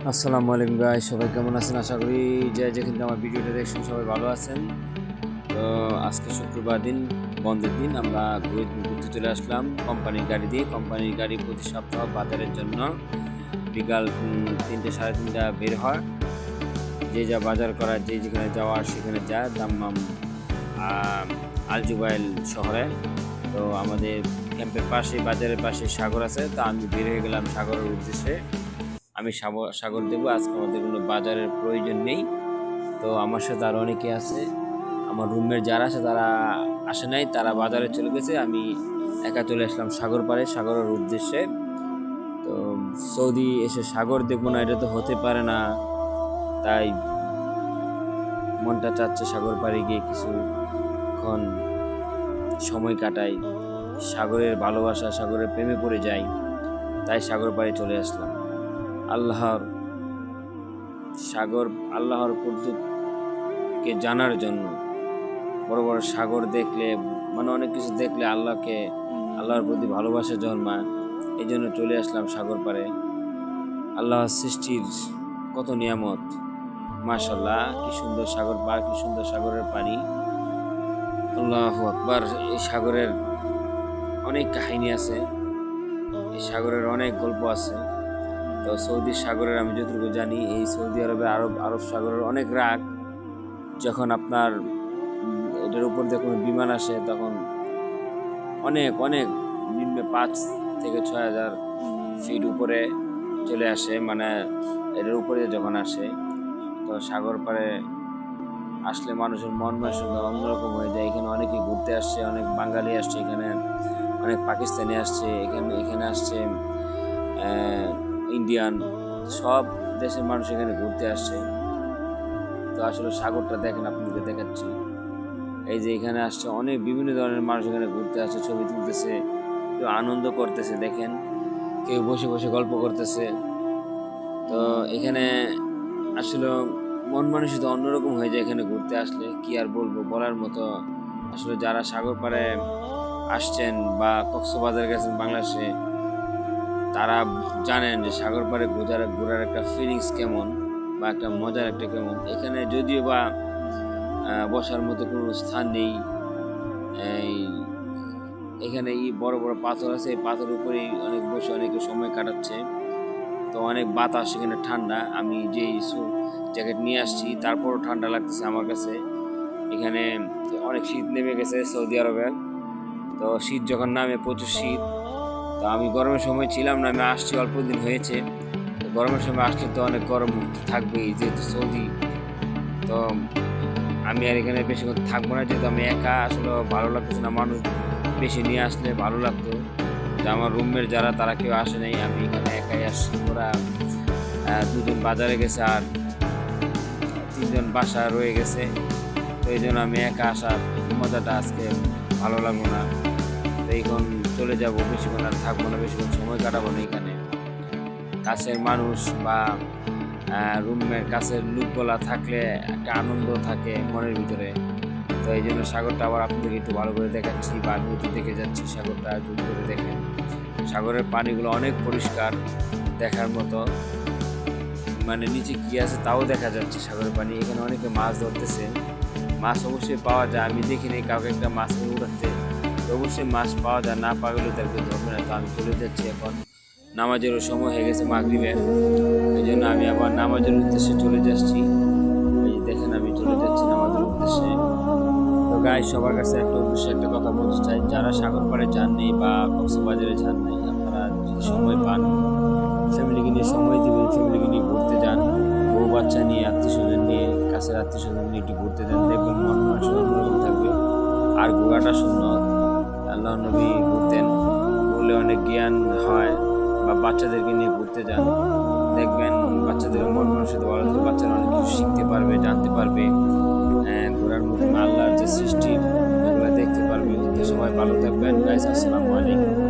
আসসালামু আলাইকুম গাইস, সবাই কেমন আছেন? আশা করি যে যেখানে আমার ভিডিওটা দেখছেন সবাই ভালো আছেন। তো আজকে শুক্রবার দিন, বন্ধের দিন, আমরা ঘুরতে চলে আসলাম কোম্পানির গাড়ি দিয়ে। কোম্পানির গাড়ি প্রতি সপ্তাহ বাজারের জন্য বিকাল 3টে সাড়ে 3টা বের হয়। যে যা বাজার করার, যে যেখানে যাওয়ার সেখানে যায়। দাম্মাম আল জুবাইল শহরে। তো আমাদের ক্যাম্পের পাশে, বাজারের পাশে সাগর আছে। তো আমি বের হয়ে গেলাম সাগরের উদ্দেশ্যে। আমি সাগর দেবো। আজকে আমাদের কোনো বাজারের প্রয়োজন নেই। তো আমার সাথে আরও অনেকে আছে, আমার রুমের যারা আছে তারা আসে নাই, তারা বাজারে চলে গেছে। আমি একা চলে আসলাম সাগর পাড়ে, সাগরের উদ্দেশ্যে। তো সৌদি এসে সাগর দেখবো না, এটা তো হতে পারে না। তাই মনটা চাচ্ছে সাগর পাড়ে গিয়ে কিছুক্ষণ সময় কাটাই, সাগরের ভালোবাসা, সাগরের প্রেমে পড়ে যাই। তাই সাগর পাড়ে চলে আসলাম। আল্লাহর কুদরতকে জানার জন্য। বড় বড় সাগর দেখলে, মানে অনেক কিছু দেখলে আল্লাহর প্রতি ভালোবাসা জন্মায়। এই জন্য চলে আসলাম সাগর পাড়ে। আল্লাহর সৃষ্টির কত নিয়ামত, মাশাআল্লাহ! কি সুন্দর সাগর পাড়, কি সুন্দর সাগরের পানি। আল্লাহু আকবার! এই সাগরের অনেক কাহিনী আছে, এই সাগরের অনেক গল্প আছে। তো সৌদি সাগরের আমি যতটুকু জানি, এই সৌদি আরব সাগরের অনেক রাগ। যখন আপনার এটার উপর দিয়ে কোনো বিমান আসে, তখন অনেক অনেক নিম্নে 5 থেকে 6 হাজার ফিট উপরে চলে আসে, মানে এটার উপরে যখন আসে। তো সাগর পাড়ে আসলে মানুষের মন মানসিকতা অন্যরকম হয়ে যায়। এখানে অনেকে ঘুরতে আসছে, অনেক বাঙালি আসছে এখানে, অনেক পাকিস্তানি আসছে এখানে আসছে, ইন্ডিয়ান, সব দেশের মানুষ এখানে ঘুরতে আসছে। তো আসলে সাগরটা দেখেন, আপনাকে দেখাচ্ছি। এই যে এখানে আসছে অনেক বিভিন্ন ধরনের মানুষ, এখানে ঘুরতে আসছে, ছবি তুলতেছে, কেউ আনন্দ করতেছে, দেখেন কেউ বসে বসে গল্প করতেছে। তো এখানে আসলে মন মানসিকতা অন্যরকম হয়ে যায় এখানে ঘুরতে আসলে। কি আর বলবো, বলার মতো। আসলে যারা সাগর পাড়ে আসছেন বা কক্সবাজার গেছেন বাংলাদেশে, তারা জানেন যে সাগর পাড়ে ঘোরার একটা ফিলিংস কেমন, বা একটা মজার একটা কেমন। এখানে যদিও বা বসার মতো কোনো স্থান নেই। এখানে বড় বড় পাথর আছে, এই পাথরের উপরেই অনেক বসে অনেকে সময় কাটাচ্ছে। তো অনেক বাতাস, এখানে ঠান্ডা। আমি যেই জ্যাকেট নিয়ে আসছি, তারপরও ঠান্ডা লাগতেছে আমার কাছে। এখানে অনেক শীত নেমে গেছে সৌদি আরবে। তো শীত যখন নামে, প্রচুর শীত। তো আমি গরমের সময় ছিলাম না, আমি আসছি অল্প দিন হয়েছে। তো গরমের সময় আসলে তো অনেক গরম থাকবেই, যেহেতু সৌদি। তো আমি আর এখানে বেশিক্ষণ থাকবো না, যেহেতু আমি একা। আসলে ভালো লাগতেছে না, মানুষ বেশি নিয়ে আসলে ভালো লাগতো। যে আমার রুমের যারা, তারা কেউ আসে নাই, আমি এখানে একাই আসছি। ওরা 2জন বাজারে গেছে আর 3জন বাসা রয়ে গেছে। তো এই জন্য আমি একা আসার মজাটা আজকে ভালো লাগলো না। তো এখন চলে যাব, বেশিক্ষণ আর থাকবো না, বেশিক্ষণ সময় কাটাবো না এখানে। কাছের মানুষ বা রুমের কাছের লোকগুলা থাকলে একটা আনন্দ থাকে মনের ভিতরে। তো এই জন্য সাগরটা আবার আপনাদেরকে একটু ভালো করে দেখাচ্ছি, বা আমি একটু দেখে যাচ্ছি সাগরটা, জুম করে দেখেন। সাগরের পানিগুলো অনেক পরিষ্কার, দেখার মতো। মানে নিচে কি আছে তাও দেখা যাচ্ছে সাগরের পানি। এখানে অনেকে মাছ ধরতেছে, মাছ অবশ্যই পাওয়া যায়। আমি দেখিনি কাউকে একটা মাছ উঠাতে। অবশ্যই মাছ পাওয়া যায়, না পাগলে তাদেরকে ধরবে না। তো আমি চলে যাচ্ছি এখন, নামাজেরও সময় হয়ে গেছে মাগরিবের। এই জন্য আমি আবার নামাজের উদ্দেশ্যে চলে যাচ্ছি। এই যে দেখেন, আমি চলে যাচ্ছি নামাজের উদ্দেশ্যে। তো গাইস, সবার কাছে একটা উদ্দেশ্যে একটা কথা বলতে চাই, যারা সাগর পাড়ে যাননি বা কক্সবাজারে যান নাই, আপনারা যদি সময় পান, ফ্যামিলিকে নিয়ে সময় দিবেন, ফ্যামিলিকে নিয়ে ঘুরতে যান। বউ বাচ্চা নিয়ে, আত্মীয় স্বজন নিয়ে, কাছের আত্মীয় স্বজন নিয়ে একটু ঘুরতে যান, দেখবেন মন মানসিক অন্যরকম থাকবে। আর ঘোরাটা সুন্নত, আল্লাহ নবী ঘুরতেন, ঘুরলে অনেক জ্ঞান হয়। বা বাচ্চাদেরকে নিয়ে ঘুরতে যান, দেখবেন বাচ্চাদের মন মানসিকতা ভালো থাকবে, বাচ্চারা অনেক কিছু শিখতে পারবে, জানতে পারবে। ঘোরার মধ্যে আল্লাহর যে সৃষ্টি, এগুলো দেখতে পারবে। তো সবাই ভালো থাকবেন গাইস, আসসালামু আলাইকুম।